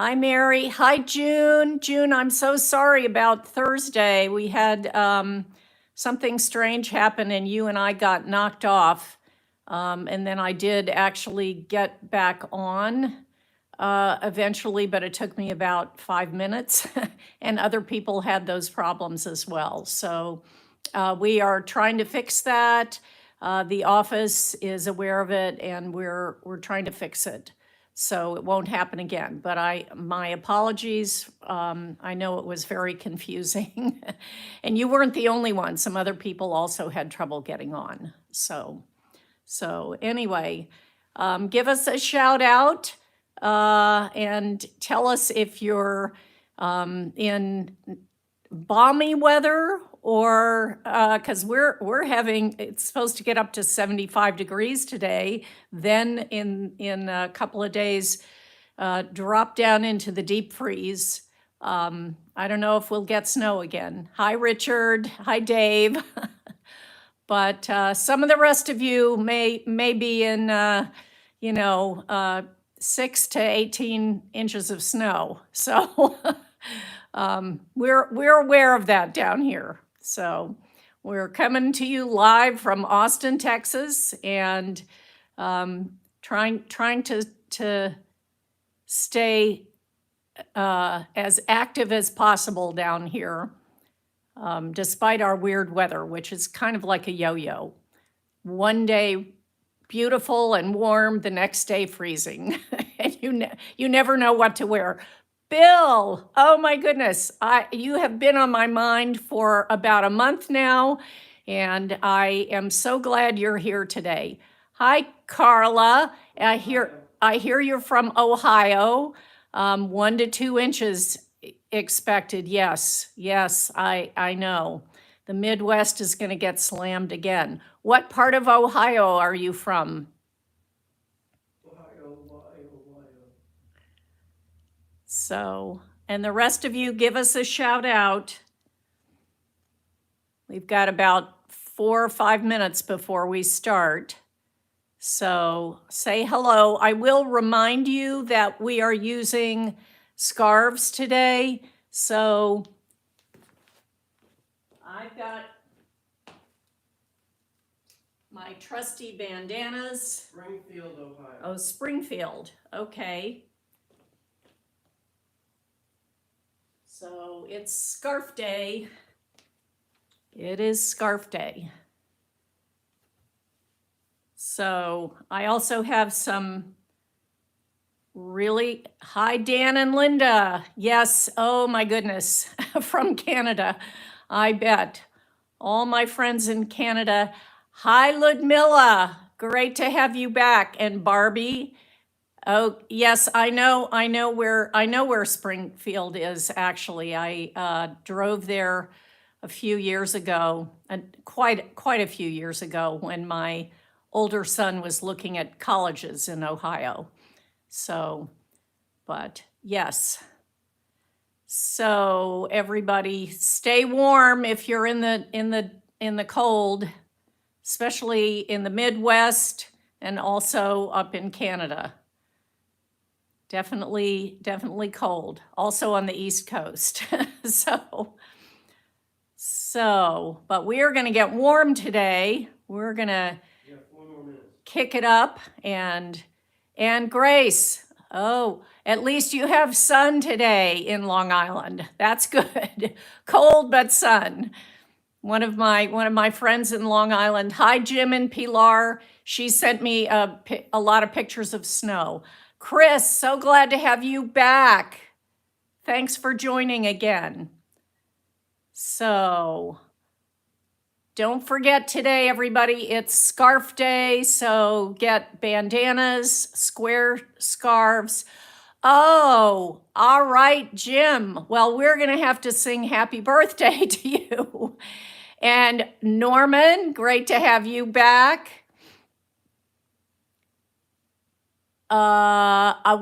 Hi, Mary. Hi, June. June, I'm so sorry about Thursday. We had something strange happen and you and I got knocked off. And then I did actually get back on eventually, but it took me about 5 minutes. And other people had those problems as well. So we are trying to fix that. The office is aware of it and we're trying to fix it. So it won't happen again, but my apologies. I know it was very confusing. And you weren't the only one. Some other people also had trouble getting on. So anyway, give us a shout out and tell us if you're in balmy weather or because we're having, it's supposed to get up to 75 degrees today, then in a couple of days drop down into the deep freeze. I don't know if we'll get snow again. Hi, Richard. Hi, Dave. But some of the rest of you may be in 6 to 18 inches of snow. So we're aware of that down here. So we're coming to you live from Austin, Texas, and trying to stay as active as possible down here, despite our weird weather, which is kind of like a yo-yo. One day beautiful and warm, the next day freezing. And you never know what to wear. Bill, oh my goodness, you have been on my mind for about a month now, and I am so glad you're here today. Hi, Carla. I hear you're from Ohio. 1 to 2 inches expected. Yes, I know. The Midwest is going to get slammed again. What part of Ohio are you from? Ohio. So, and the rest of you, give us a shout out. We've got about 4 or 5 minutes before we start. So say hello. I will remind you that we are using scarves today. So I've got my trusty bandanas. Springfield, Ohio. Oh, Springfield. Okay. So it's scarf day. It is scarf day. So I also have some really, hi Dan and Linda. Yes, oh my goodness, from Canada, I bet. All my friends in Canada. Hi Ludmilla, great to have you back. And Barbie, oh yes, I know where Springfield is actually. I drove there a few years ago, and quite a few years ago when my older son was looking at colleges in Ohio. So, but yes. So everybody stay warm if you're in the cold, especially in the Midwest and also up in Canada. Definitely cold. Also on the East Coast. But we are going to get warm today. We're going to kick it up and Grace. Oh, at least you have sun today in Long Island. That's good. Cold but sun. One of my friends in Long Island. Hi, Jim and Pilar. She sent me a lot of pictures of snow. Chris, so glad to have you back. Thanks for joining again. So, don't forget today, everybody, it's scarf day, so get bandanas, square scarves. Oh, all right, Jim. Well, we're going to have to sing happy birthday to you. And Norman, great to have you back.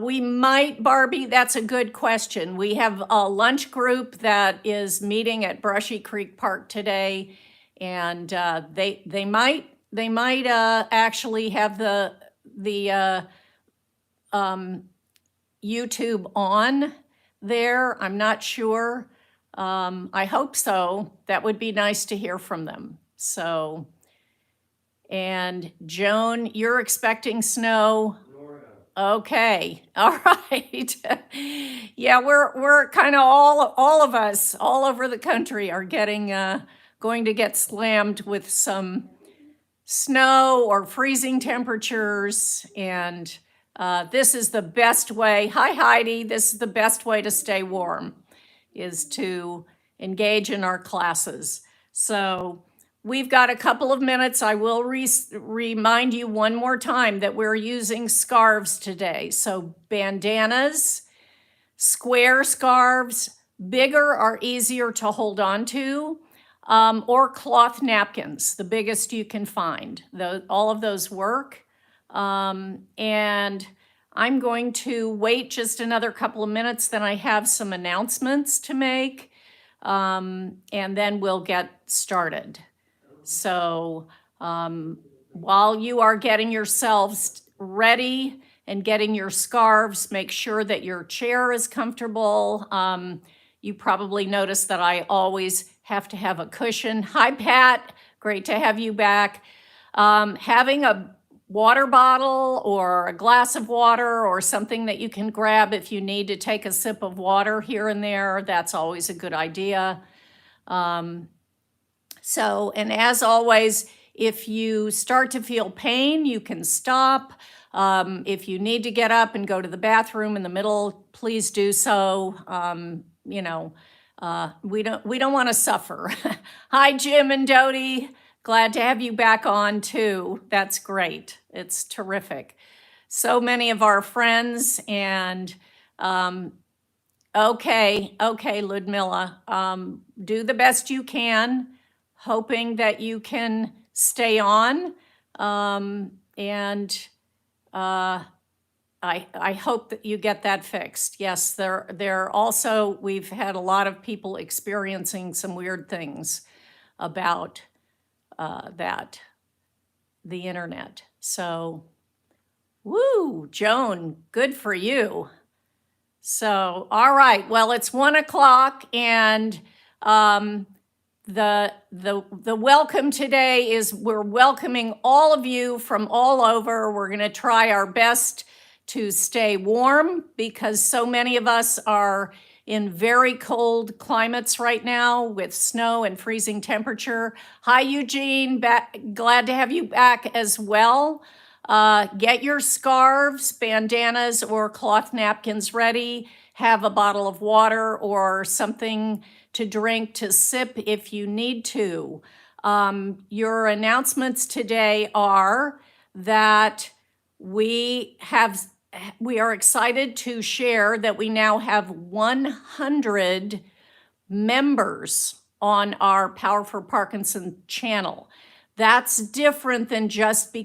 We might, Barbie, that's a good question. We have a lunch group that is meeting at Brushy Creek Park today, and they might actually have the YouTube on there? I'm not sure. I hope so. That would be nice to hear from them. So, and Joan, you're expecting snow? Okay, all right. Yeah, we're kind of all of us all over the country are getting going to get slammed with some snow or freezing temperatures, and this is the best way. Hi Heidi, this is the best way to stay warm, is to engage in our classes. So we've got a couple of minutes. I will remind you one more time that we're using scarves today. So bandanas, square scarves, bigger are easier to hold on to, or cloth napkins, the biggest you can find. All of those work. And I'm going to wait just another couple of minutes, then I have some announcements to make, and then we'll get started. So while you are getting yourselves ready and getting your scarves, make sure that your chair is comfortable. You probably noticed that I always have to have a cushion. Hi, Pat. Great to have you back. Having a water bottle or a glass of water or something that you can grab if you need to take a sip of water here and there, that's always a good idea. So, and as always, if you start to feel pain, you can stop. If you need to get up and go to the bathroom in the middle, please do so. You know, we don't want to suffer. Hi, Jim and Dodie. Glad to have you back on too. That's great. It's terrific. So many of our friends and okay, Ludmilla, do the best you can, hoping that you can stay on. And I hope that you get that fixed. Yes, there also, we've had a lot of people experiencing some weird things about the internet. So, woo, Joan, good for you. So, all right, well, it's 1 o'clock, and the welcome today is we're welcoming all of you from all over. We're going to try our best to stay warm because so many of us are in very cold climates right now with snow and freezing temperature. Hi, Eugene. Glad to have you back as well. Get your scarves, bandanas, or cloth napkins ready. Have a bottle of water or something to drink to sip if you need to. Your announcements today are that we are excited to share that we now have 100 members on our Power for Parkinson channel. That's different than just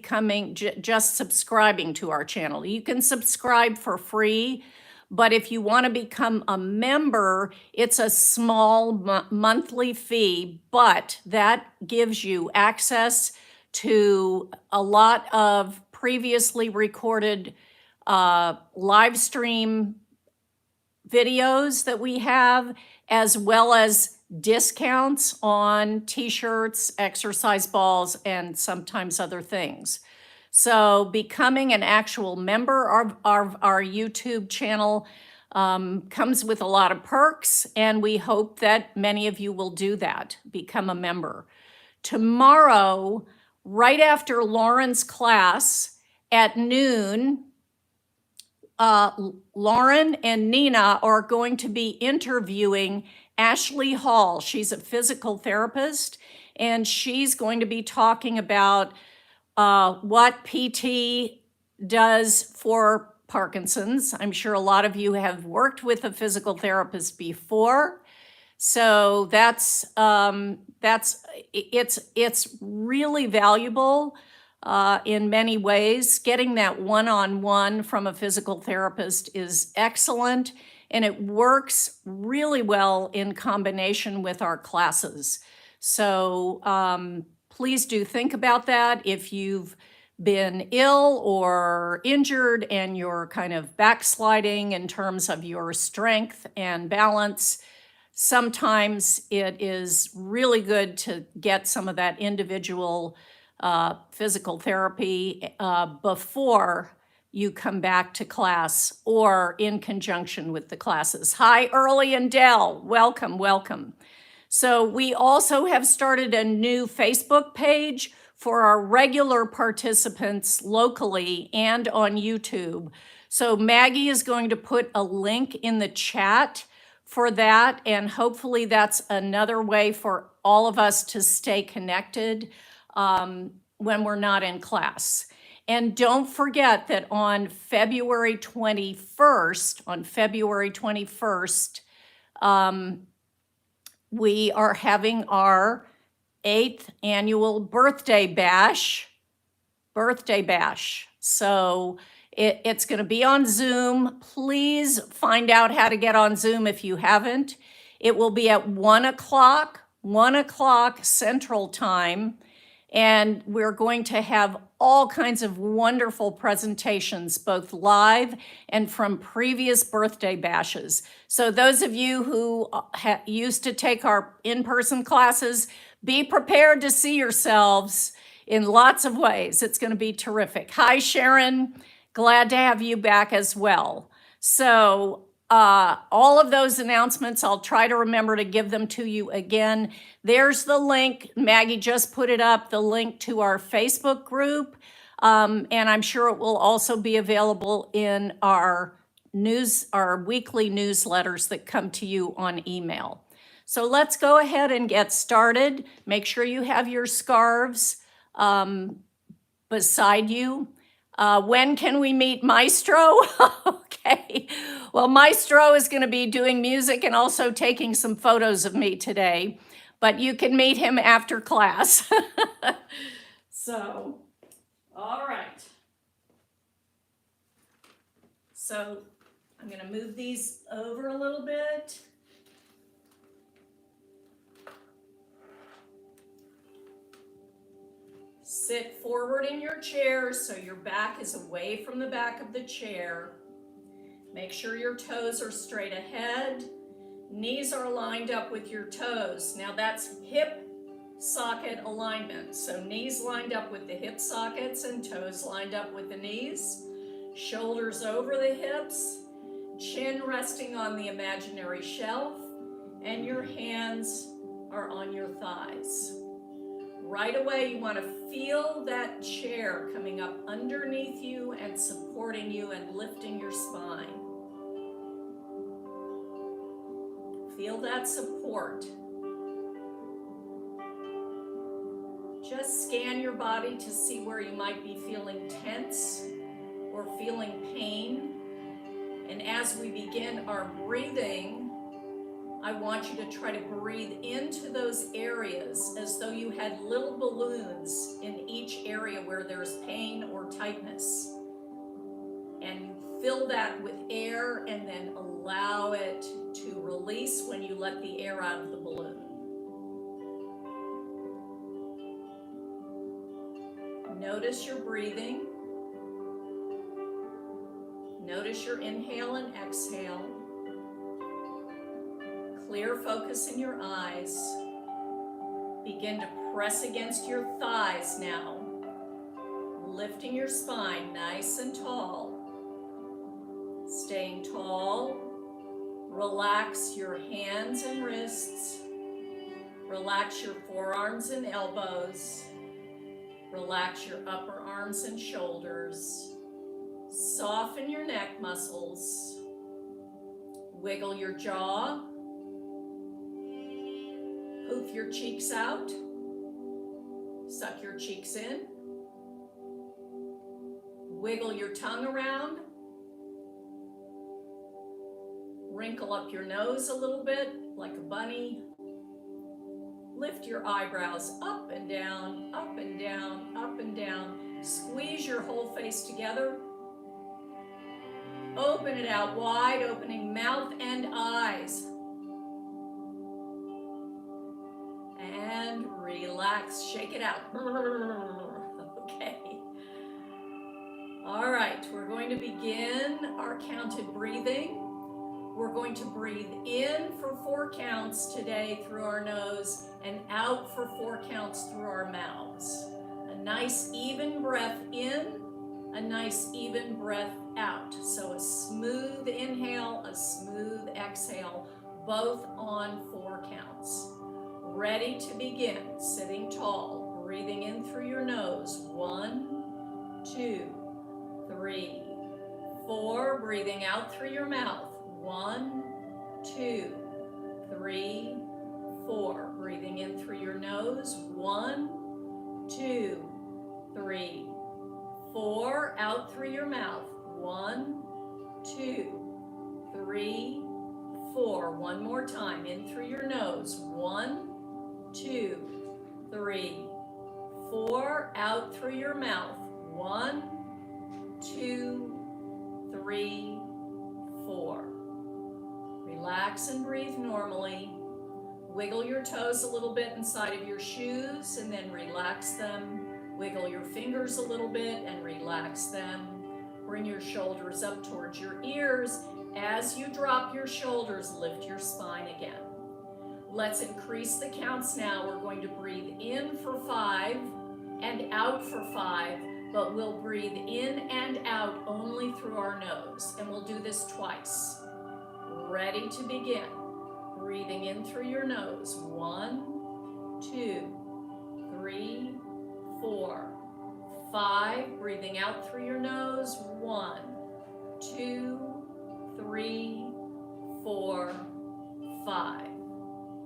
just subscribing to our channel. You can subscribe for free, but if you want to become a member, it's a small monthly fee, but that gives you access to a lot of previously recorded live stream videos that we have, as well as discounts on t-shirts, exercise balls, and sometimes other things. So becoming an actual member of our YouTube channel comes with a lot of perks, and we hope that many of you will do that, become a member. Tomorrow, right after Lauren's class at noon, Lauren and Nina are going to be interviewing Ashley Hall. She's a physical therapist, and she's going to be talking about what PT does for Parkinson's. I'm sure a lot of you have worked with a physical therapist before. So it's really valuable in many ways. Getting that one-on-one from a physical therapist is excellent, and it works really well in combination with our classes. So please do think about that. If you've been ill or injured and you're kind of backsliding in terms of your strength and balance, sometimes it is really good to get some of that individual physical therapy before you come back to class or in conjunction with the classes. Hi, Early and Dell. Welcome, welcome. So we also have started a new Facebook page for our regular participants locally and on YouTube. So Maggie is going to put a link in the chat for that, and hopefully that's another way for all of us to stay connected when we're not in class. And don't forget that on February 21st, we are having our 8th annual birthday bash. So it's going to be on Zoom. Please find out how to get on Zoom if you haven't. It will be at 1 o'clock Central Time. And we're going to have all kinds of wonderful presentations, both live and from previous birthday bashes. So those of you who used to take our in-person classes, be prepared to see yourselves in lots of ways. It's going to be terrific. Hi, Sharon. Glad to have you back as well. So all of those announcements, I'll try to remember to give them to you again. There's the link. Maggie just put it up, the link to our Facebook group. And I'm sure it will also be available in our weekly newsletters that come to you on email. So let's go ahead and get started. Make sure you have your scarves beside you. When can we meet Maestro? Okay. Well, Maestro is going to be doing music and also taking some photos of me today, but you can meet him after class. So, all right. So I'm going to move these over a little bit. Sit forward in your chair so your back is away from the back of the chair. Make sure your toes are straight ahead. Knees are lined up with your toes. Now that's hip socket alignment. So knees lined up with the hip sockets and toes lined up with the knees. Shoulders over the hips. Chin resting on the imaginary shelf. And your hands are on your thighs. Right away, you want to feel that chair coming up underneath you and supporting you and lifting your spine. Feel that support. Just scan your body to see where you might be feeling tense or feeling pain. And as we begin our breathing, I want you to try to breathe into those areas as though you had little balloons in each area where there's pain or tightness. And you fill that with air and then allow it to release when you let the air out of the balloon. Notice your breathing. Notice your inhale and exhale. Clear focus in your eyes. Begin to press against your thighs now. Lifting your spine nice and tall. Staying tall. Relax your hands and wrists. Relax your forearms and elbows. Relax your upper arms and shoulders. Soften your neck muscles. Wiggle your jaw. Poof your cheeks out. Suck your cheeks in. Wiggle your tongue around. Wrinkle up your nose a little bit like a bunny. Lift your eyebrows up and down, up and down, up and down. Squeeze your whole face together. Open it out wide, opening mouth and eyes. And relax, shake it out. Okay. All right, we're going to begin our counted breathing. We're going to breathe in for 4 counts today through our nose and out for 4 counts through our mouths. A nice even breath in, a nice even breath out. So a smooth inhale, a smooth exhale, both on 4 counts. Ready to begin, sitting tall, breathing in through your nose. 1, 2, 3, 4, breathing out through your mouth. 1, 2, 3, 4, breathing in through your nose. 1, 2, 3, 4, out through your mouth. 1, 2, 3, 4. One more time, in through your nose. 1, 2, 3, 4, out through your mouth. 1, 2, 3, 4. Relax and breathe normally. Wiggle your toes a little bit inside of your shoes and then relax them. Wiggle your fingers a little bit and relax them. Bring your shoulders up towards your ears. As you drop your shoulders, lift your spine again. Let's increase the counts now. We're going to breathe in for 5 and out for 5, but we'll breathe in and out only through our nose, and we'll do this twice. Ready to begin. Breathing in through your nose. 1, 2, 3, 4, 5. Breathing out through your nose. 1, 2, 3, 4, 5.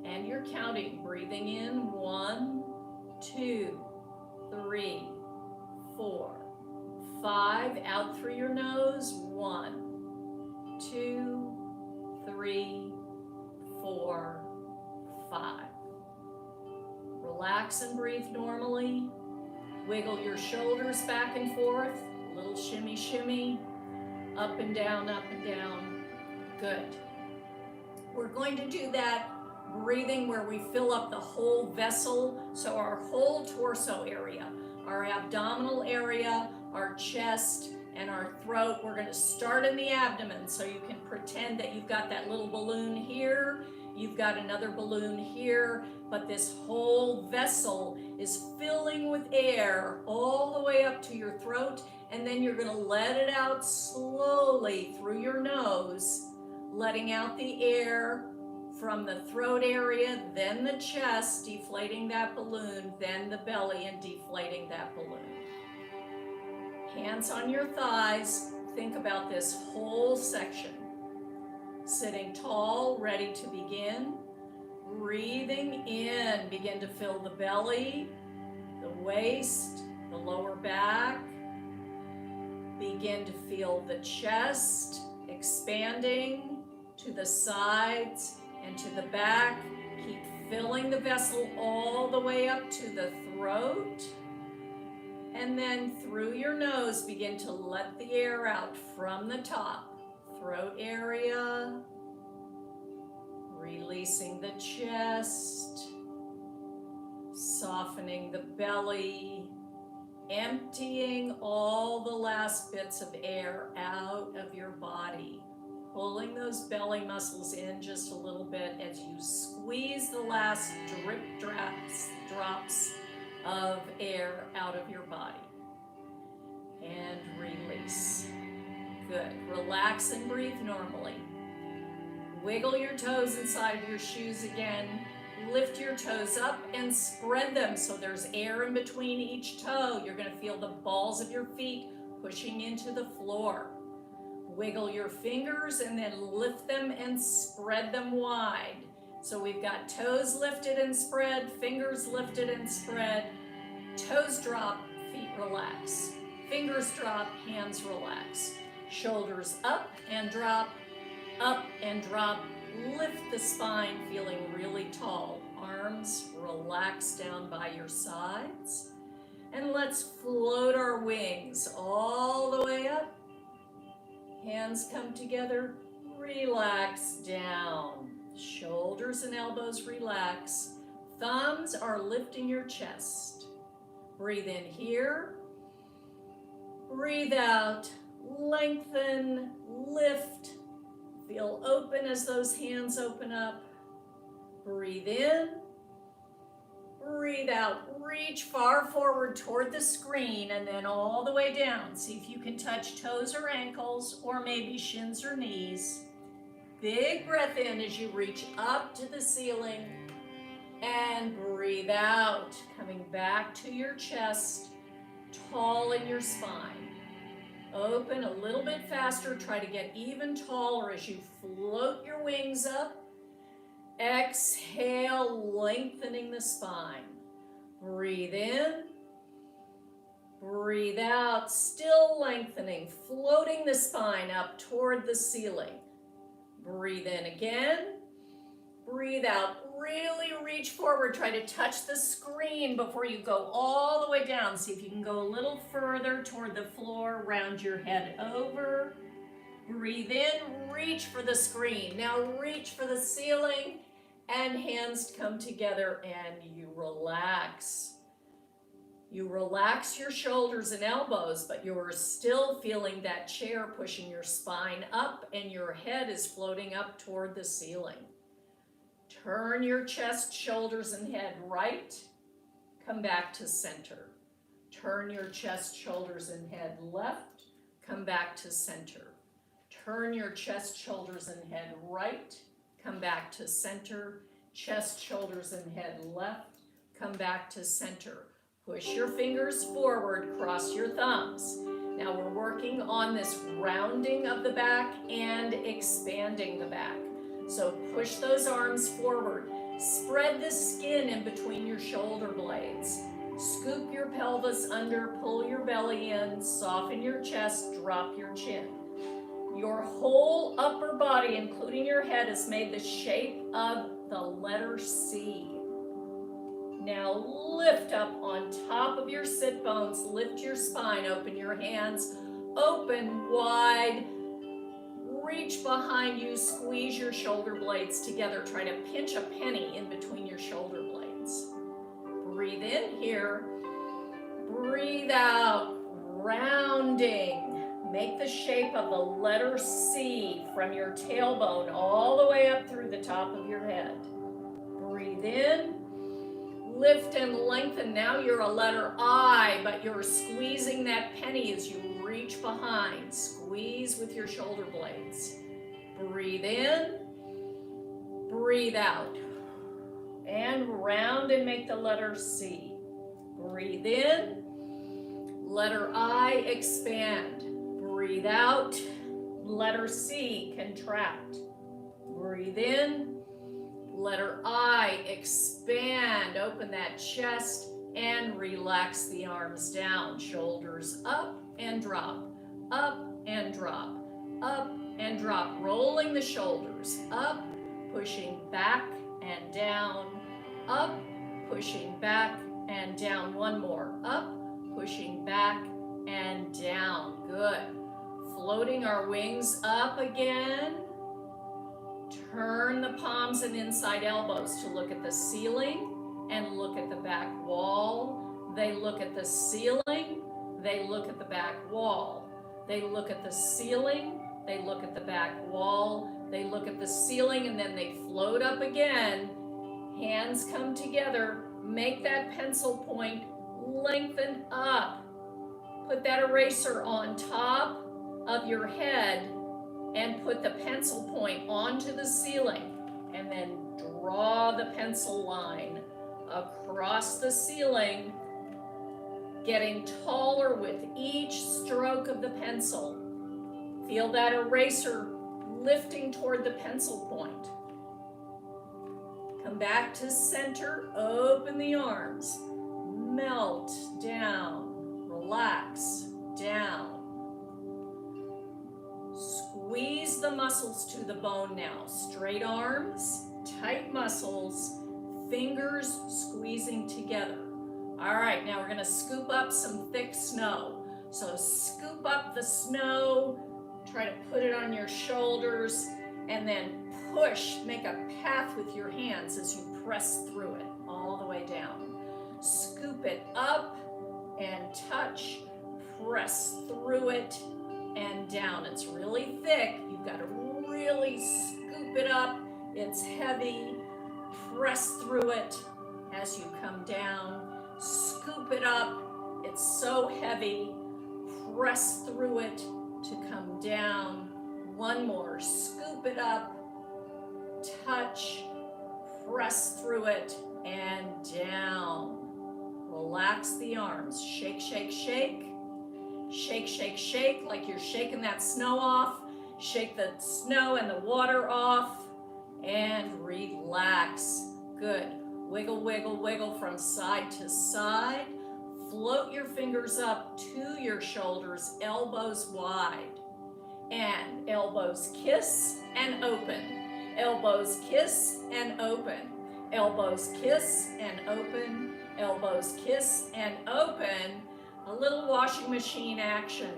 And you're counting. Breathing in. 1, 2, 3, 4, 5. Out through your nose. 1, 2, 3, 4, 5. Relax and breathe normally. Wiggle your shoulders back and forth. A little shimmy, shimmy. Up and down, up and down. Good. We're going to do that breathing where we fill up the whole vessel. So our whole torso area, our abdominal area, our chest, and our throat. We're going to start in the abdomen, so you can pretend that you've got that little balloon here, you've got another balloon here, but this whole vessel is filling with air all the way up to your throat, and then you're going to let it out slowly through your nose, letting out the air from the throat area, then the chest, deflating that balloon, then the belly and deflating that balloon. Hands on your thighs. Think about this whole section. Sitting tall, ready to begin. Breathing in, begin to fill the belly, the waist, the lower back. Begin to feel the chest expanding to the sides and to the back. Keep filling the vessel all the way up to the throat. And then through your nose, begin to let the air out from the top. Throat area. Releasing the chest. Softening the belly. Emptying all the last bits of air out of your body. Pulling those belly muscles in just a little bit as you squeeze the last drops of air out of your body. And release. Good. Relax and breathe normally. Wiggle your toes inside of your shoes again. Lift your toes up and spread them so there's air in between each toe. You're going to feel the balls of your feet pushing into the floor. Wiggle your fingers and then lift them and spread them wide. So we've got toes lifted and spread, fingers lifted and spread. Toes drop, feet relax. Fingers drop, hands relax. Shoulders up and drop, lift the spine, feeling really tall. Arms relax down by your sides. And let's float our wings all the way up. Hands come together, relax down. Shoulders and elbows relax. Thumbs are lifting your chest. Breathe in here. Breathe out, lengthen, lift. Feel open as those hands open up. Breathe in, breathe out. Reach far forward toward the screen and then all the way down. See if you can touch toes or ankles or maybe shins or knees. Big breath in as you reach up to the ceiling and breathe out, coming back to your chest, tall in your spine. Open a little bit faster, try to get even taller as you float your wings up. Exhale, lengthening the spine. Breathe in, breathe out, still lengthening, floating the spine up toward the ceiling. Breathe in again, breathe out, really reach forward, try to touch the screen before you go all the way down. See if you can go a little further toward the floor, round your head over. Breathe in, reach for the screen. Now reach for the ceiling and hands come together and you relax. You relax your shoulders and elbows, but you're still feeling that chair pushing your spine up and your head is floating up toward the ceiling. Turn your chest, shoulders, and head right. Come back to center. Turn your chest, shoulders, and head left. Come back to center. Turn your chest, shoulders, and head right. Come back to center. Chest, shoulders, and head left. Come back to center. Push your fingers forward, cross your thumbs. Now we're working on this rounding of the back and expanding the back. So push those arms forward. Spread the skin in between your shoulder blades. Scoop your pelvis under, pull your belly in, soften your chest, drop your chin. Your whole upper body, including your head, is made the shape of the letter C. Now lift up on top of your sit bones, lift your spine, open your hands, open wide, reach behind you, squeeze your shoulder blades together, try to pinch a penny in between your shoulder blades. Breathe in here, breathe out, rounding. Make the shape of the letter C from your tailbone all the way up through the top of your head. Breathe in, lift and lengthen. Now you're a letter I, but you're squeezing that penny as you reach behind. Squeeze with your shoulder blades. Breathe in, breathe out. And round and make the letter C. Breathe in, letter I, expand. Breathe out, letter C, contract. Breathe in, letter I, expand. Open that chest and relax the arms down. Shoulders up and drop, up and drop, up and drop. Rolling the shoulders up, pushing back and down, up, pushing back and down. One more, up, pushing back and down. Good. Floating our wings up again. Turn the palms and inside elbows to look at the ceiling and look at the back wall. They look at the ceiling, they look at the back wall. They look at the ceiling, they look at the back wall, they look at the ceiling, and then they float up again. Hands come together, make that pencil point, lengthen up. Put that eraser on top of your head and put the pencil point onto the ceiling, and then draw the pencil line across the ceiling, getting taller with each stroke of the pencil. Feel that eraser lifting toward the pencil point. Come back to center, open the arms, melt down, relax down. Squeeze the muscles to the bone now. Straight arms, tight muscles, fingers squeezing together. All right, now we're gonna scoop up some thick snow. So scoop up the snow, try to put it on your shoulders, and then push, make a path with your hands as you press through it all the way down. Scoop it up and touch, press through it and down. It's really thick. You've got to really scoop it up. It's heavy. Press through it as you come down. Scoop it up. It's so heavy. Press through it to come down. One more. Scoop it up. Touch. Press through it and down. Relax the arms. Shake, shake, shake. Shake, shake, shake, like you're shaking that snow off. Shake the snow and the water off. And relax. Good. Wiggle, wiggle, wiggle from side to side. Float your fingers up to your shoulders, elbows wide. And elbows kiss and open. Elbows kiss and open. Elbows kiss and open. Elbows kiss and open. A little washing machine action.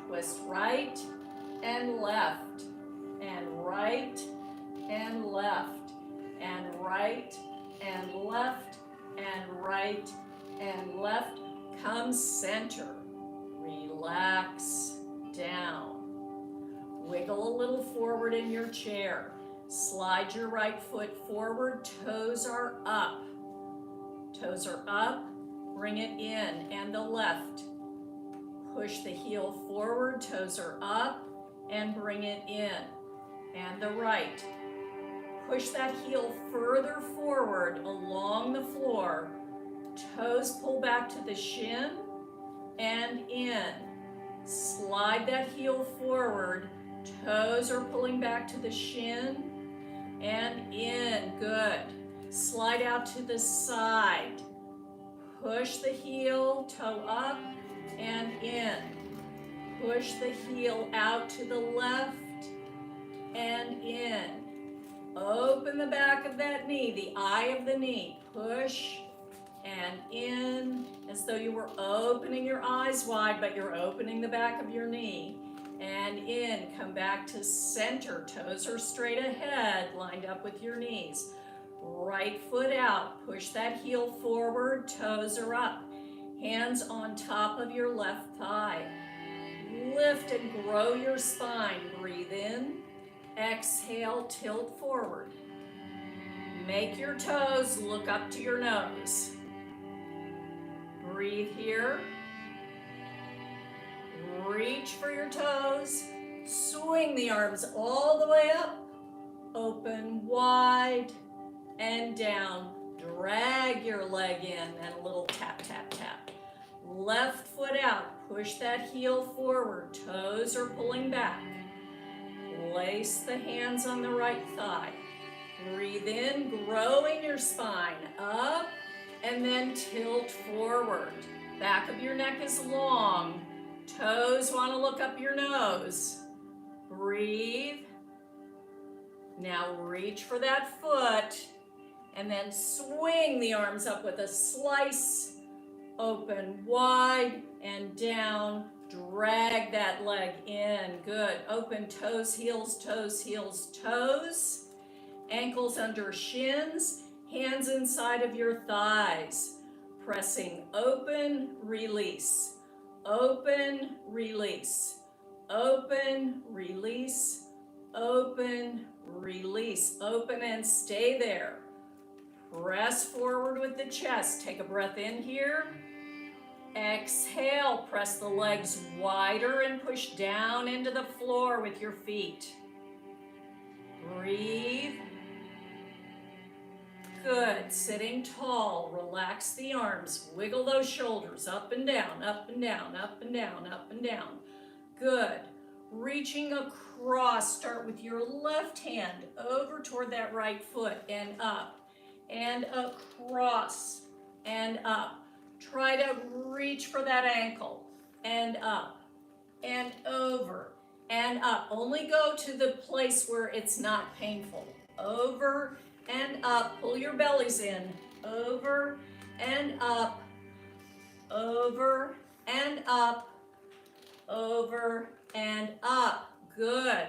Twist right and left, and right and left, and right and left, and right and left. Come center. Relax down. Wiggle a little forward in your chair. Slide your right foot forward. Toes are up. Toes are up. Bring it in, and the left. Push the heel forward, toes are up, and bring it in. And the right. Push that heel further forward along the floor. Toes pull back to the shin and in. Slide that heel forward. Toes are pulling back to the shin and in. Good. Slide out to the side. Push the heel, toe up and in. Push the heel out to the left and in. Open the back of that knee, the eye of the knee. Push and in, as though you were opening your eyes wide, but you're opening the back of your knee. And in, come back to center. Toes are straight ahead, lined up with your knees. Right foot out, push that heel forward, toes are up. Hands on top of your left thigh. Lift and grow your spine. Breathe in, exhale, tilt forward. Make your toes look up to your nose. Breathe here. Reach for your toes. Swing the arms all the way up. Open wide. And down, drag your leg in and a little tap, tap, tap. Left foot out, push that heel forward, toes are pulling back. Place the hands on the right thigh. Breathe in, growing your spine up, and then tilt forward. Back of your neck is long. Toes want to look up your nose. Breathe. Now reach for that foot. And then swing the arms up with a slice, open wide and down, drag that leg in, good. Open toes, heels, toes, heels, toes, ankles under shins, hands inside of your thighs, pressing open, release, open, release, open, release, open, release, open and stay there. Press forward with the chest. Take a breath in here. Exhale, press the legs wider and push down into the floor with your feet. Breathe. Good. Sitting tall. Relax the arms. Wiggle those shoulders up and down, up and down, up and down, up and down. Good. Reaching across. Start with your left hand over toward that right foot and up. And across and up. Try to reach for that ankle and up and over and up. Only go to the place where it's not painful. Over and up. Pull your bellies in. Over and up. Over and up. Over and up. Good.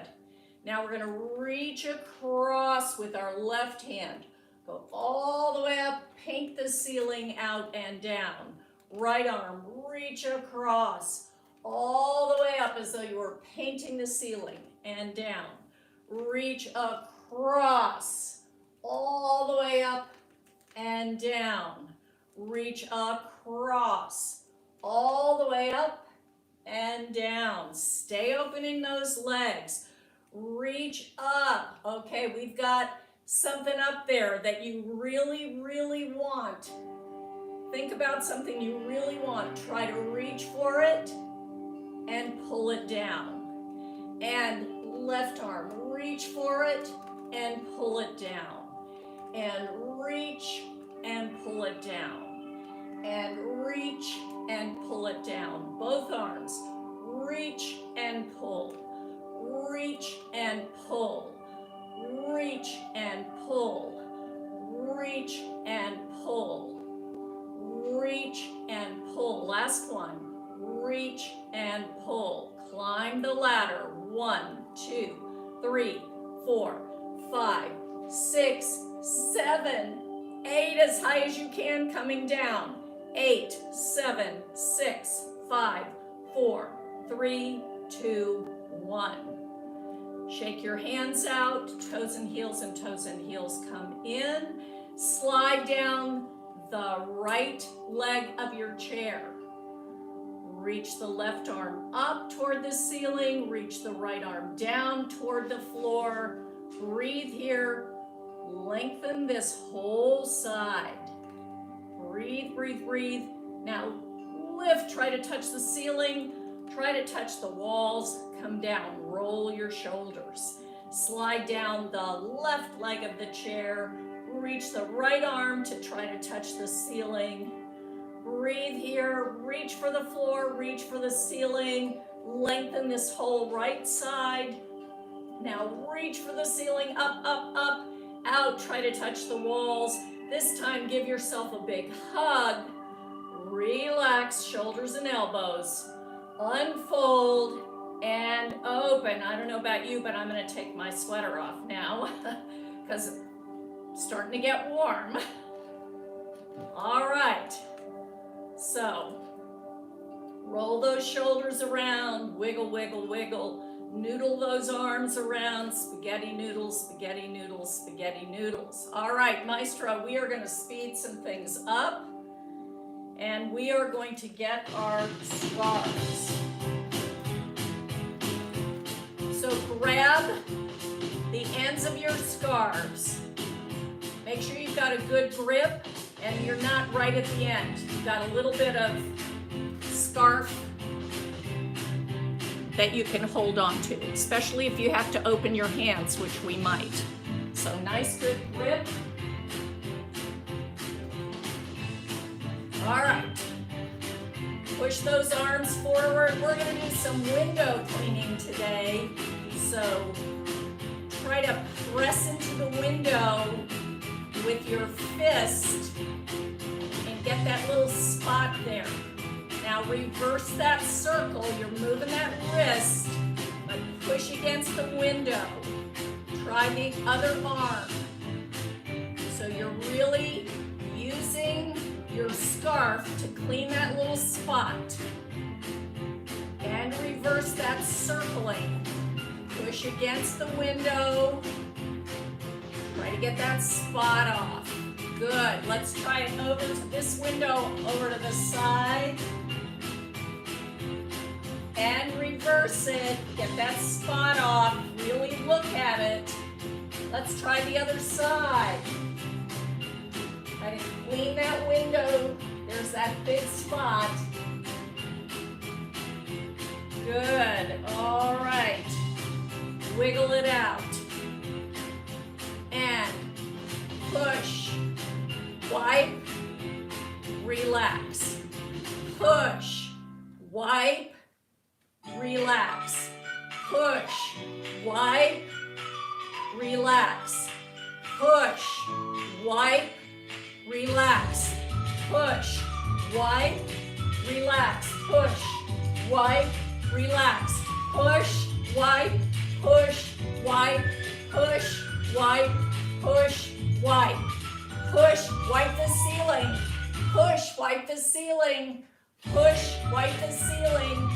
Now we're going to reach across with our left hand. Go all the way up, paint the ceiling out and down. Right arm, reach across. all the way up as though you were painting the ceiling, and down. Reach across, all the way up and down. Reach across, all the way up and down. Stay opening those legs. Reach up. Okay, we've got something up there that you really, really want. Think about something you really want. Try to reach for it and pull it down. And left arm, reach for it and pull it down. And reach and pull it down. And reach and pull it down. Both arms, reach and pull. Reach and pull. Reach and pull. Reach and pull. Reach and pull. Last one. Reach and pull. Climb the ladder. 1, 2, 3, 4, 5, 6, 7, 8, as high as you can, coming down. 8, 7, 6, 5, 4, 3, 2, 1. Shake your hands out, toes and heels come in. Slide down the right leg of your chair. Reach the left arm up toward the ceiling, reach the right arm down toward the floor. Breathe here, lengthen this whole side. Breathe, breathe, breathe. Now lift, try to touch the ceiling, try to touch the walls, come down, roll your shoulders. Slide down the left leg of the chair, reach the right arm to try to touch the ceiling. Breathe here, reach for the floor, reach for the ceiling, lengthen this whole right side. Now reach for the ceiling, up, up, up, out, try to touch the walls. This time give yourself a big hug. Relax, shoulders and elbows. Unfold and open. I don't know about you, but I'm gonna take my sweater off now because it's starting to get warm. All right. So, roll those shoulders around, wiggle, wiggle, wiggle, noodle those arms around, spaghetti noodles, spaghetti noodles, spaghetti noodles. All right, Maestro, we are going to speed some things up, and we are going to get our scarves. So grab the ends of your scarves. Make sure you've got a good grip, and you're not right at the end. You've got a little bit of scarf that you can hold on to, especially if you have to open your hands, which we might. So nice, good grip. All right. Push those arms forward. We're gonna do some window cleaning today. So try to press into the window with your fist and get that little spot there. Now reverse that circle. You're moving that wrist, but push against the window. Try the other arm. So you're really using your scarf to clean that little spot. And reverse that circling. Push against the window. Try to get that spot off. Good. Let's try it over to this window, over to the side. And reverse it. Get that spot off. Really look at it. Let's try the other side. Try to clean that window. There's that big spot. Good. All right. Wiggle it out. And push, wipe, relax. Push, wipe, relax. Push, wipe, relax. Push, wipe, relax. Push, wipe, relax. Push, wipe, relax. Push, wipe, push, wipe, push, wipe, push, wipe. Push, wipe the ceiling. Push, wipe the ceiling. Push, wipe the ceiling.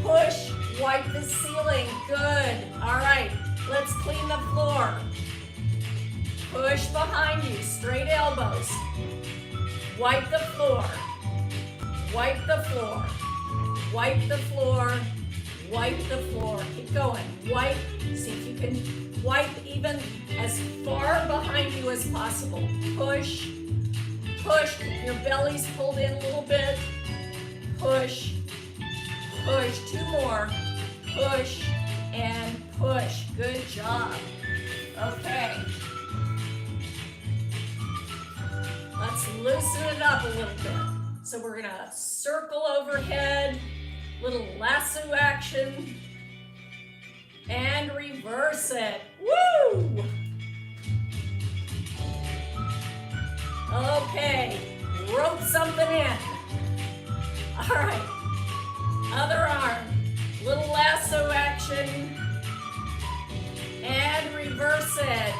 push, wipe the ceiling. Good. All right, let's clean the floor. Push behind you, straight elbows. Wipe the floor. Wipe the floor. Wipe the floor. Wipe the floor. Keep going. Wipe. See if you can wipe even as far behind you as possible. Push. Push. Keep your bellies pulled in a little bit. Push. Push. 2 more. Push and push. Good job. Okay. Let's loosen it up a little bit. So we're gonna circle overhead, little lasso action, and reverse it. Woo! Okay, rope something in. All right, other arm, little lasso action, and reverse it.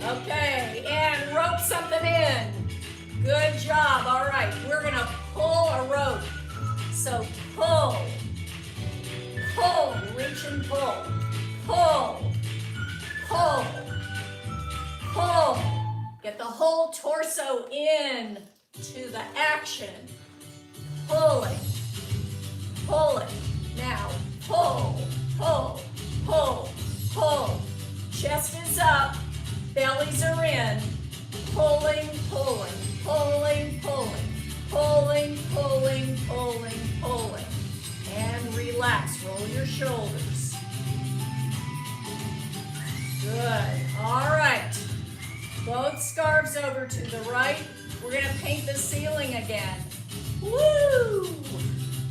Okay, and rope something in. Good job. All right, we're gonna pull a rope. So pull, pull, reach and pull, pull, pull, pull. Get the whole torso in to the action. Pulling, pulling. Now pull, pull, pull, pull. Chest is up. Bellies are in, pulling, pulling, pulling, pulling, pulling, pulling, pulling, pulling. And relax, roll your shoulders. Good, all right. Both scarves over to the right. We're gonna paint the ceiling again. Woo!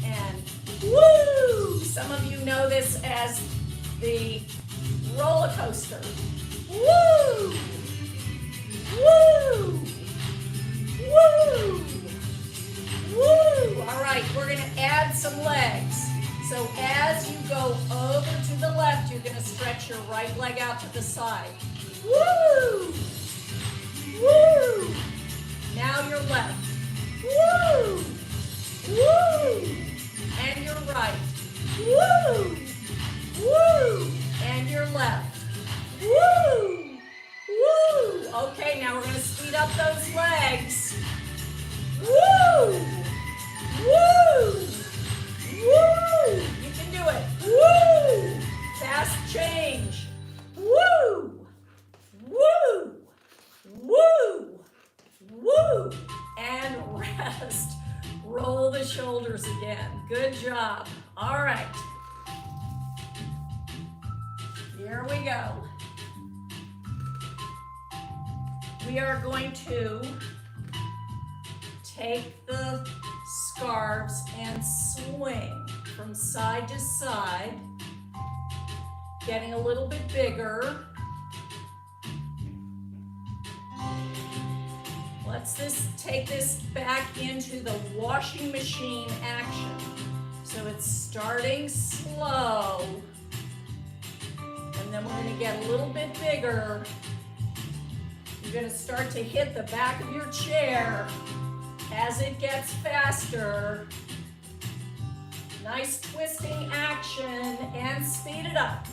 And woo! Some of you know this as the roller coaster. Woo! Woo! Woo! Woo! All right, we're gonna add some legs. So as you go over to the left, you're gonna stretch your right leg out to the side. Woo! Woo! Now your left. Woo! Woo! And your right. Woo! Woo! And your left. Woo! Woo! Okay, now we're going to speed up those legs. Woo! Woo! Woo! You can do it. Woo! Fast change. Woo! Woo! Woo! Woo! And rest. Roll the shoulders again. Good job. All right. Here we go. We are going to take the scarves and swing from side to side, getting a little bit bigger. Let's take this back into the washing machine action. So it's starting slow, and then we're going to get a little bit bigger. You're going to start to hit the back of your chair as it gets faster. Nice twisting action, and speed it up.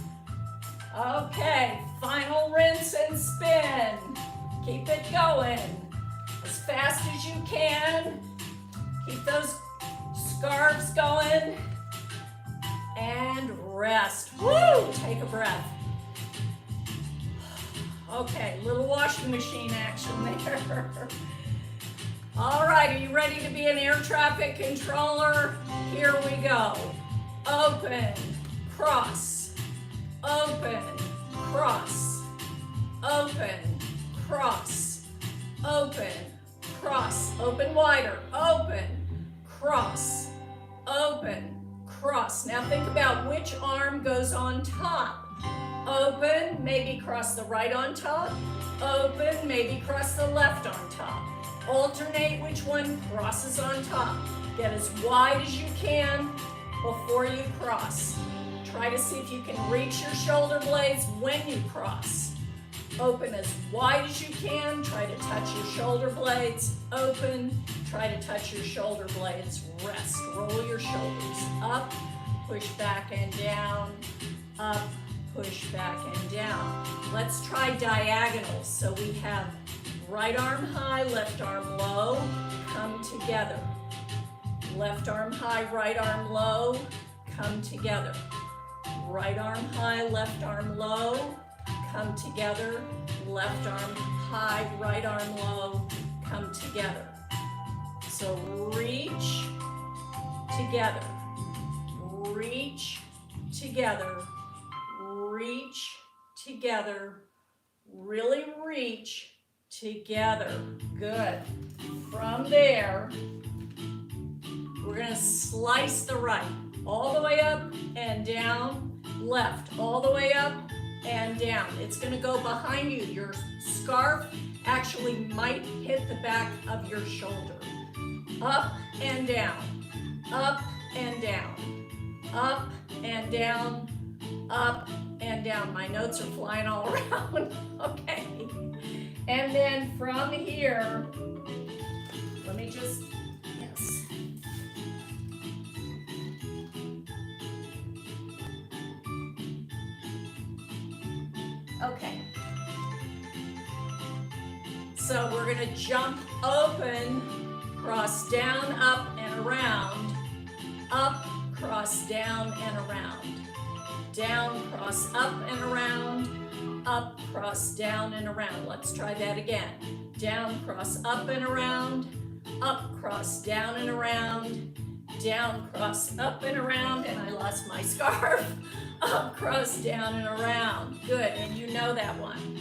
Okay, final rinse and spin. Keep it going as fast as you can. Keep those scarves going. And rest. Woo! Take a breath. Okay, little washing machine action there. All right, are you ready to be an air traffic controller? Here we go. Open, cross, open, cross, open, cross, open, cross, open wider, open, cross, open, cross. Now think about which arm goes on top. Open, maybe cross the right on top. Open, maybe cross the left on top. Alternate which one crosses on top. Get as wide as you can before you cross. Try to see if you can reach your shoulder blades when you cross. Open as wide as you can. Try to touch your shoulder blades. Open. Try to touch your shoulder blades. Rest. Roll your shoulders up. Push back and down. Up. Push back and down. Let's try diagonals. So we have right arm high, left arm low. Come together. Left arm high, right arm low. Come together. Right arm high, left arm low. Come together, left arm high, right arm low, come together. So reach together, reach together, reach together, really reach together. Good. From there, we're gonna slice the right, all the way up and down, left, all the way up and down. It's going to go behind you. Your scarf actually might hit the back of your shoulder. Up and down, up and down, up and down, up and down. My notes are flying all around. Okay. And then from here, let me just, yes. Okay. So we're going to jump open, cross down, up and around, up, cross down and around, down, cross up and around, up, cross down and around. Let's try that again. Down, cross up and around, up, cross down and around, down, cross up and around, and I lost my scarf. Up, cross, down, and around. Good, and you know that one.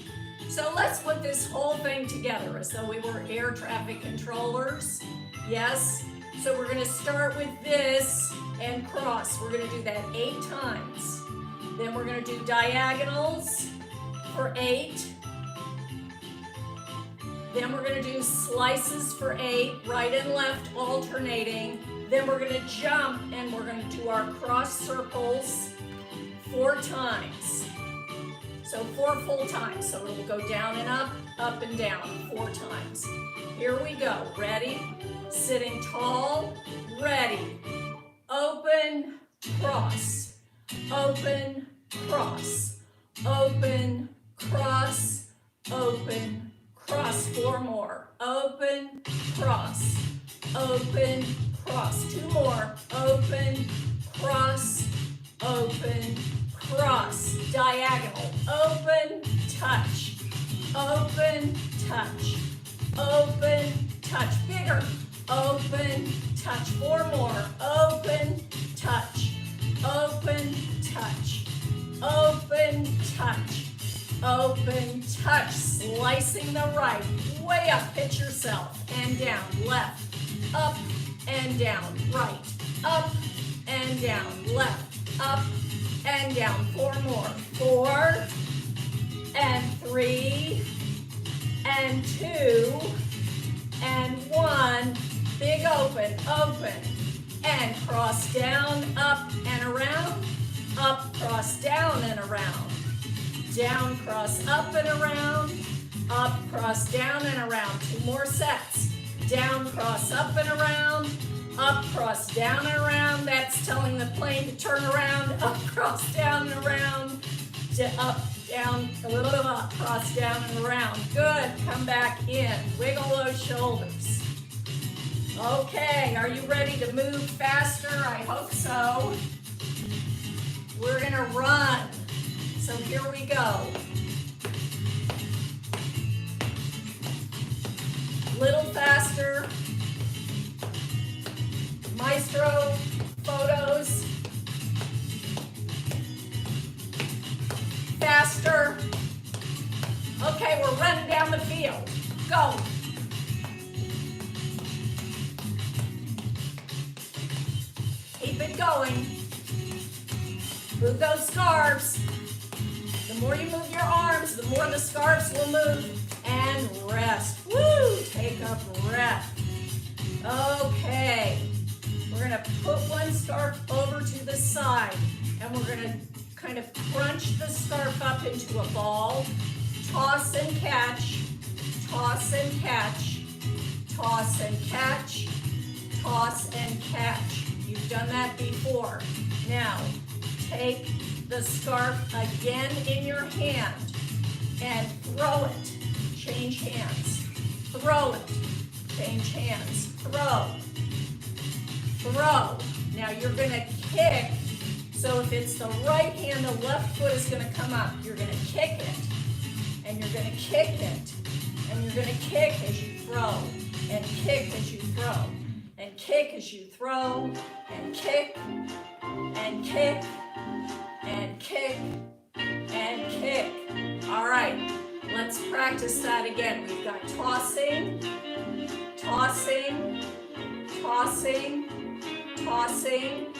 So let's put this whole thing together as though we were air traffic controllers. Yes? So we're going to start with this and cross. We're going to do that 8 times. Then we're going to do diagonals for 8. Then we're going to do slices for 8, right and left alternating. Then we're going to jump and we're going to do our cross circles 4 times. So 4 full times. So it'll go down and up and down 4 times. Here we go. Ready? Sitting tall. Ready. Open, cross. Open, cross. Open, cross. Open, cross. 4 more. Open, cross. Open, cross. 2 more. Open, cross. Open, cross, diagonal, open, touch, open, touch, open, touch, bigger, open, touch, 4 more, open, touch, open, touch, open, touch, open, touch, slicing the right, way up, hit yourself, and down, left, up and down, right, up and down, left, up and down, 4 more, 4 and 3 and 2 and 1, big open, open, and cross down, up and around, up, cross down and around, down, cross up and around, up, cross down and around, 2 more sets, down, cross up and around, up, cross, down, and around. That's telling the plane to turn around. Up, cross, down, and around. Up, down, a little bit up, cross, down, and around. Good. Come back in. Wiggle those shoulders. Okay, are you ready to move faster? I hope so. We're going to run. So here we go. Little faster. Maestro photos. Faster. Okay, we're running down the field. Go. Keep it going. Move those scarves. The more you move your arms, the more the scarves will move. And rest. Woo! Take a breath. Okay. We're going to put one scarf over to the side, and we're going to kind of crunch the scarf up into a ball. toss and catch, toss and catch, toss and catch, toss and catch. You've done that before. Now, take the scarf again in your hand and throw it. Change hands. Throw it. Change hands. Throw. Throw. Now you're going to kick. So if it's the right hand, the left foot is going to come up. You're going to kick it. And you're going to kick it. And you're going to kick as you throw. And kick as you throw. And kick as you throw. And kick. And kick. And kick. And kick. All right. Let's practice that again. We've got tossing, tossing, tossing, tossing.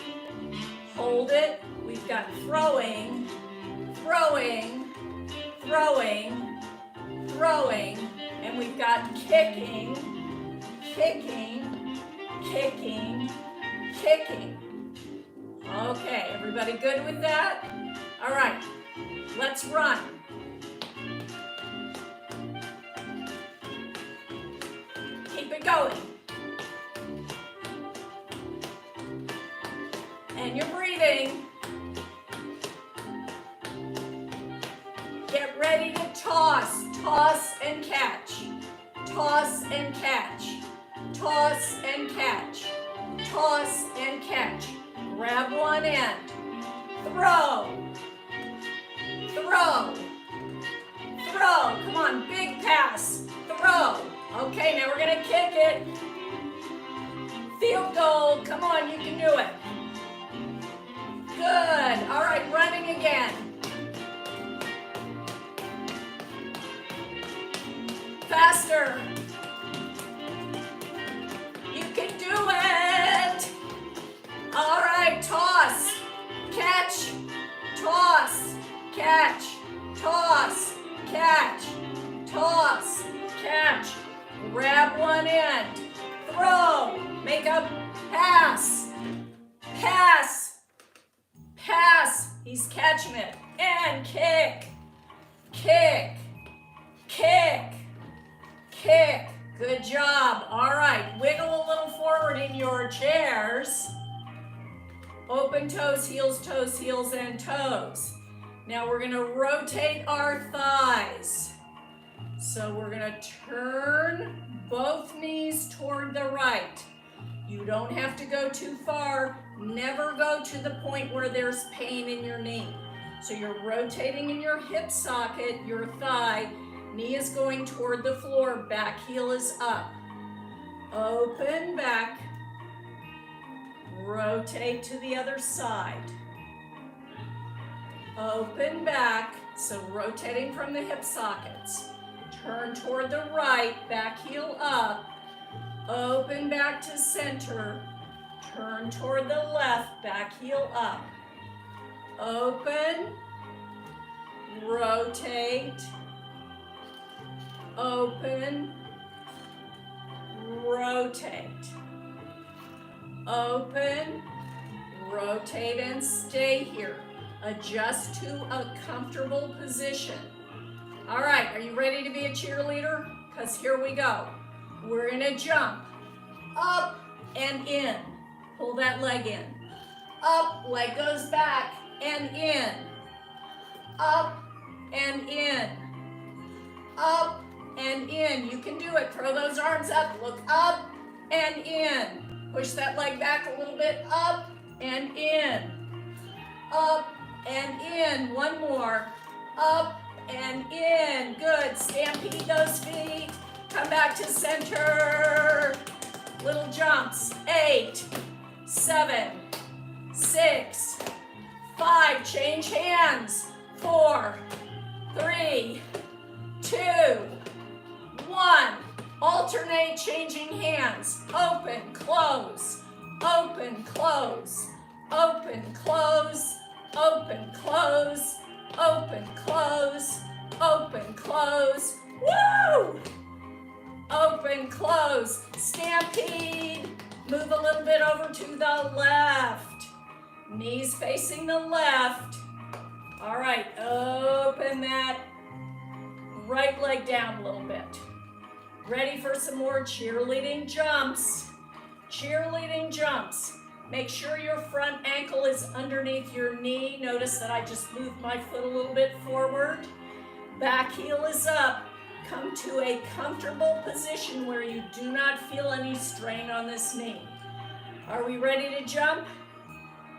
Hold it. We've got throwing, throwing, throwing, throwing. And we've got kicking, kicking, kicking, kicking. Okay, everybody good with that? All right, let's run. Keep it going. And you're breathing. Get ready to toss. Toss and catch. Toss and catch. Toss and catch. Toss and catch. Grab one end. Throw. Throw. Throw. Come on, big pass. Throw. Okay, now we're going to kick it. Field goal. Come on, you can do it. Good. All right, running again. Faster. You can do it. All right, toss. Catch. Toss. Catch. Toss. Catch. Toss. Catch. Grab one end. Throw. Make a pass. Pass. Pass. He's catching it. And kick. Kick. Kick. Kick. Good job. All right. Wiggle a little forward in your chairs. Open toes, heels, and toes. Now we're going to rotate our thighs. So we're going to turn both knees toward the right. You don't have to go too far. Never go to the point where there's pain in your knee. So you're rotating in your hip socket, your thigh. Knee is going toward the floor. Back heel is up. Open back. Rotate to the other side. Open back. So rotating from the hip sockets. Turn toward the right. Back heel up. Open back to center. Turn toward the left. Back heel up. Open. Rotate. Open. Rotate. Open. Rotate and stay here. Adjust to a comfortable position. All right, are you ready to be a cheerleader? Because here we go. We're in a jump. Up and in. Pull that leg in. Up, leg goes back and in. Up and in. Up and in. You can do it. Throw those arms up. Look up and in. Push that leg back a little bit. Up and in. Up and in. One more. Up and in. Good. Stampede those feet. Come back to center. Little jumps. 8, 7, 6, 5. Change hands. 4, 3, 2, 1. Alternate changing hands. Open, close. Open, close. Open, close. Open, close. Open, close. Open, close. Woo! Open, close. Stampede. Move a little bit over to the left. Knees facing the left. All right, open that right leg down a little bit. Ready for some more cheerleading jumps. Cheerleading jumps. Make sure your front ankle is underneath your knee. Notice that I just moved my foot a little bit forward. Back heel is up. Come to a comfortable position where you do not feel any strain on this knee. Are we ready to jump?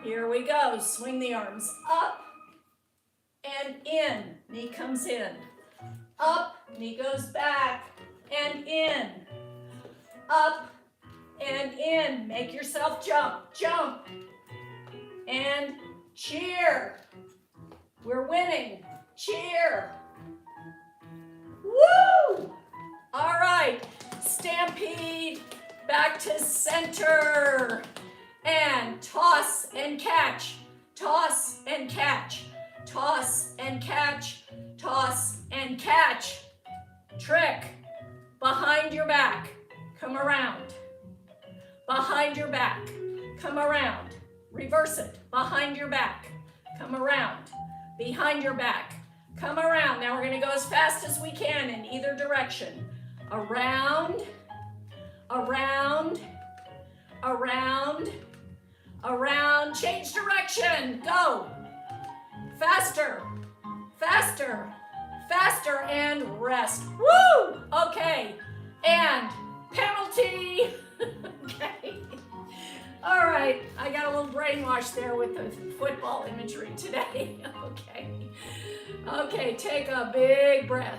Here we go. Swing the arms up and in. Knee comes in. Up, knee goes back and in. Up and in. Make yourself jump. Jump. And cheer. We're winning. Cheer. Woo! All right. Stampede. Back to center. And toss and catch. Toss and catch. Toss and catch. Toss and catch. Trick. Behind your back. Come around. Behind your back. Come around. Reverse it. Behind your back. Come around. Behind your back. Come around. Now we're going to go as fast as we can in either direction. Around. Around. Around. Around. Change direction. Go. Faster. Faster. Faster and rest. Woo! Okay. And penalty. Okay. All right. I got a little brainwash there with the football imagery today. Okay. Okay. Take a big breath.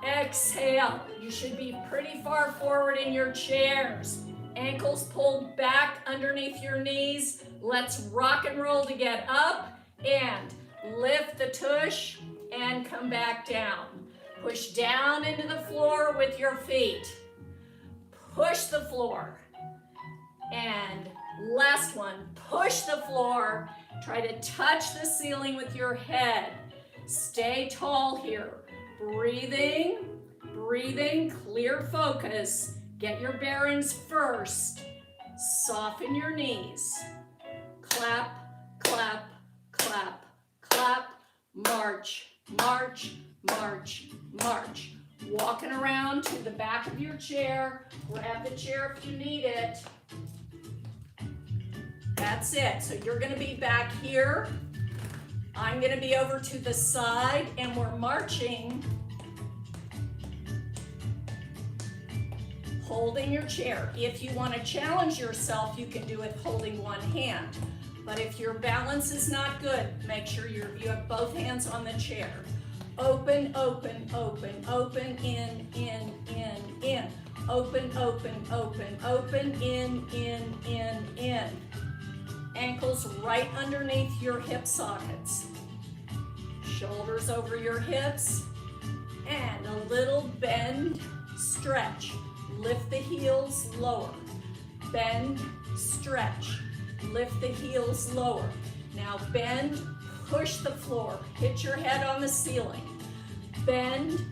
Exhale. You should be pretty far forward in your chairs. Ankles pulled back underneath your knees. Let's rock and roll to get up and lift the tush and come back down. Push down into the floor with your feet. Push the floor. And last one, push the floor. Try to touch the ceiling with your head. Stay tall here. Breathing, breathing, clear focus. Get your bearings first. Soften your knees. Clap, clap, clap, clap. March, march, march, march. Walking around to the back of your chair. Grab the chair if you need it. That's it. So you're going to be back here. I'm going to be over to the side, and we're marching. Holding your chair. If you want to challenge yourself, you can do it holding one hand. But if your balance is not good, make sure you have both hands on the chair. Open, open, open, open, in, in. Open, open, open, open, in. Ankles right underneath your hip sockets. Shoulders over your hips. And a little bend, stretch. Lift the heels lower. Bend, stretch. Lift the heels lower. Now bend, push the floor. Hit your head on the ceiling. Bend,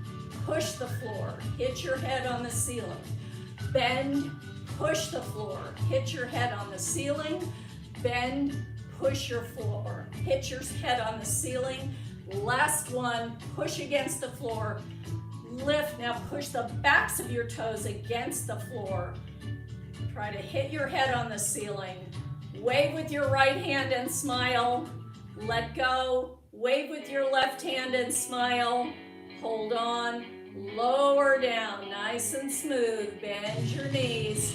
push the floor. Hit your head on the ceiling. Bend, push the floor. Hit your head on the ceiling. Bend, push your floor. Hit your head on the ceiling. Last one, push against the floor. Lift, now push the backs of your toes against the floor. Try to hit your head on the ceiling. Wave with your right hand and smile. Let go. Wave with your left hand and smile. Hold on. Lower down, nice and smooth. Bend your knees.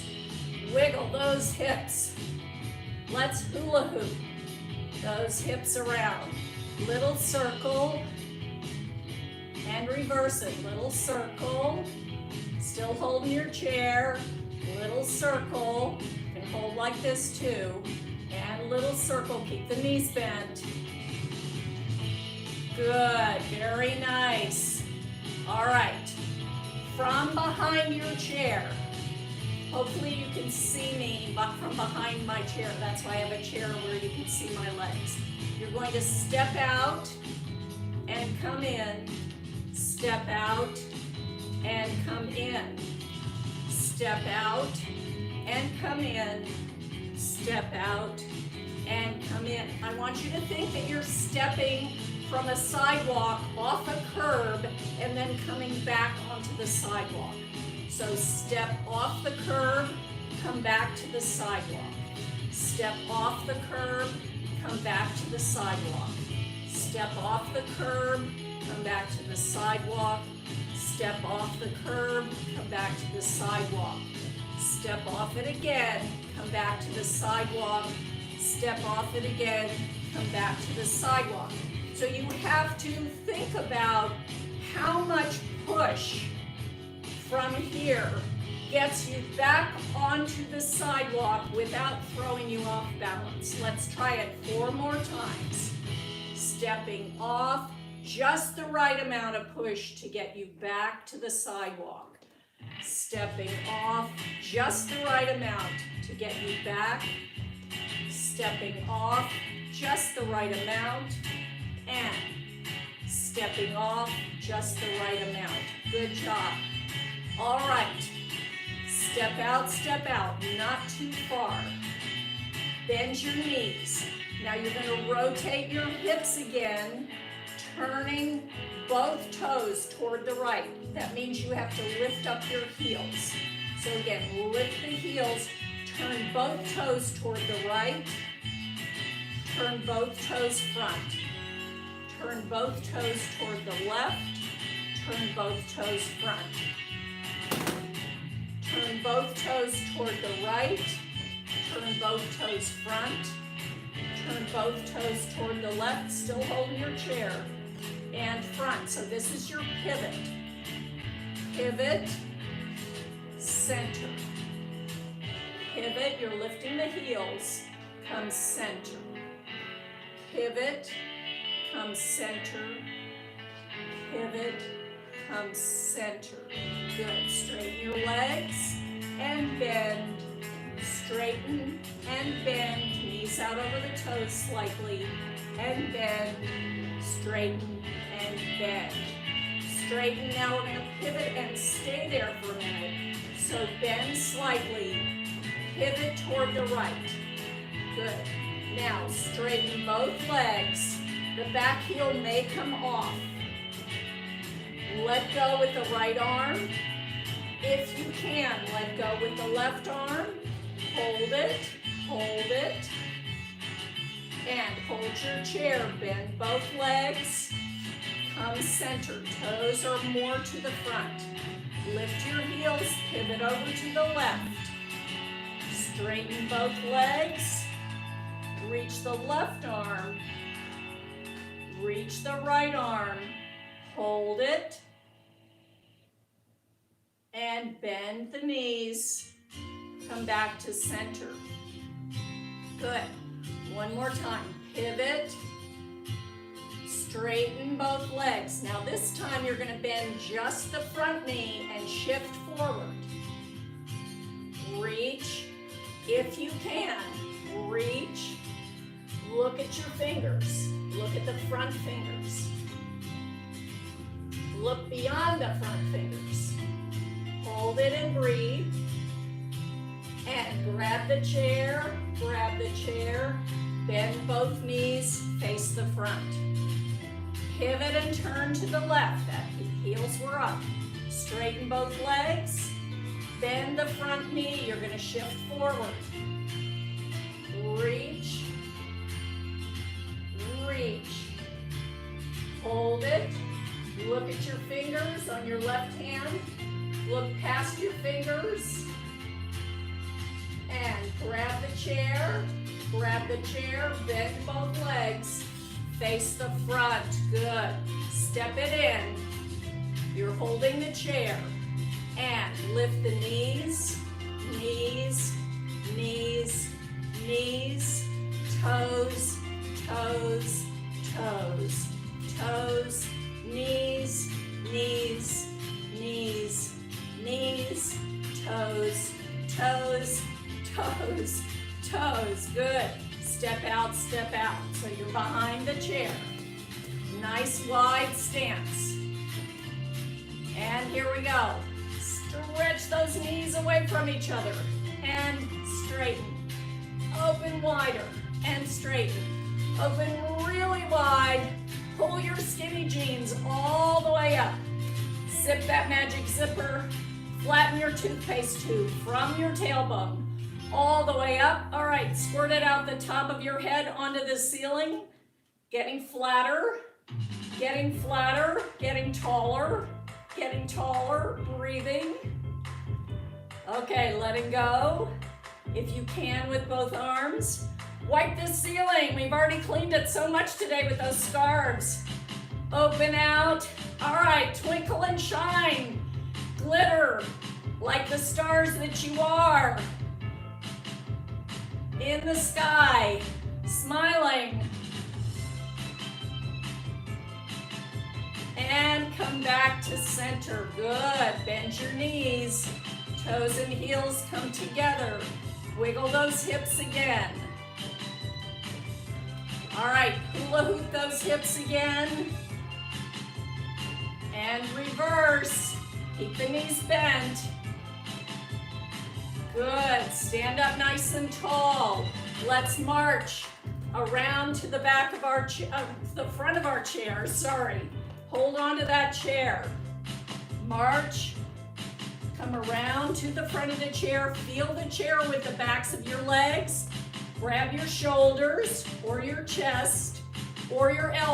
Wiggle those hips. Let's hula hoop those hips around. Little circle. And reverse it. Little circle. Still holding your chair. Little circle. You can hold like this too. And little circle. Keep the knees bent. Good. Very nice. All right. From behind your chair. Hopefully you can see me from behind my chair. That's why I have a chair where you can see my legs. You're going to step out and come in. Step out and come in. Step out and come in. Step out and come in. I want you to think that you're stepping from a sidewalk off a curb and then coming back onto the sidewalk. So step off the curb, come back to the sidewalk. Step off the curb, come back to the sidewalk. Step off the curb, come back to the sidewalk. Step off the curb, come back to the sidewalk. Step off it again, come back to the sidewalk. Step off it again, come back to the sidewalk. So you have to think about how much push from here gets you back onto the sidewalk without throwing you off balance. Let's try it 4 more times. Stepping off, just the right amount of push to get you back to the sidewalk. Stepping off, just the right amount to get you back. Stepping off, just the right amount. And stepping off, just the right amount. Good job. All right. Step out, not too far. Bend your knees. Now you're going to rotate your hips again, turning both toes toward the right. That means you have to lift up your heels. So again, lift the heels, turn both toes toward the right, turn both toes front. Turn both toes toward the left, turn both toes front. Turn both toes toward the right, turn both toes front. Turn both toes toward the left, still holding your chair, and front. So this is your pivot. Pivot, center. Pivot, you're lifting the heels, come center. Pivot, come center. Pivot, come center. Good. Straighten your legs and bend. Straighten and bend. Knees out over the toes slightly. And bend. Straighten and bend. Straighten. Now we're going to pivot and stay there for a minute. So bend slightly. Pivot toward the right. Good. Now straighten both legs. The back heel may come off. Let go with the right arm. If you can, let go with the left arm. Hold it, and hold your chair. Bend both legs. Come center. Toes are more to the front. Lift your heels, pivot over to the left. Straighten both legs. Reach the left arm. Reach the right arm. Hold it. And bend the knees. Come back to center. Good. One more time. Pivot. Straighten both legs. Now this time you're going to bend just the front knee and shift forward. Reach. If you can, reach. Look at your fingers. Look at the front fingers. Look beyond the front fingers. Hold it and breathe. And grab the chair, bend both knees, face the front. Pivot and turn to the left. That heels were up. Straighten both legs, bend the front knee. You're going to shift forward. Reach, reach. Hold it. Look at your fingers on your left hand. Look past your fingers. And grab the chair, bend both legs, face the front. Good. Step it in. You're holding the chair. And lift the knees, knees, knees, knees, toes, toes, toes, toes, knees, knees, knees, knees, toes, toes, toes, toes. Good. Step out, step out. So you're behind the chair. Nice wide stance. And here we go. Stretch those knees away from each other. And straighten. Open wider and straighten. Open really wide Pull your skinny jeans all the way up. Zip that magic zipper. Flatten your toothpaste tube from your tailbone all the way up. All right, squirt it out the top of your head onto the ceiling. Getting flatter, getting flatter, getting taller, breathing. Okay, letting go. If you can with both arms. Wipe the ceiling. We've already cleaned it so much today with those scarves. Open out. All right, twinkle and shine. Glitter like the stars that you are. In the sky, smiling. And come back to center. Good. Bend your knees. Toes and heels come together. Wiggle those hips again. All right, hula hoop those hips again. And reverse. Keep the knees bent. Good. Stand up nice and tall. Let's march around to the back of our the front of our chair. Sorry. Hold on to that chair. March. Come around to the front of the chair. Feel the chair with the backs of your legs. Grab your shoulders or your chest or your elbows.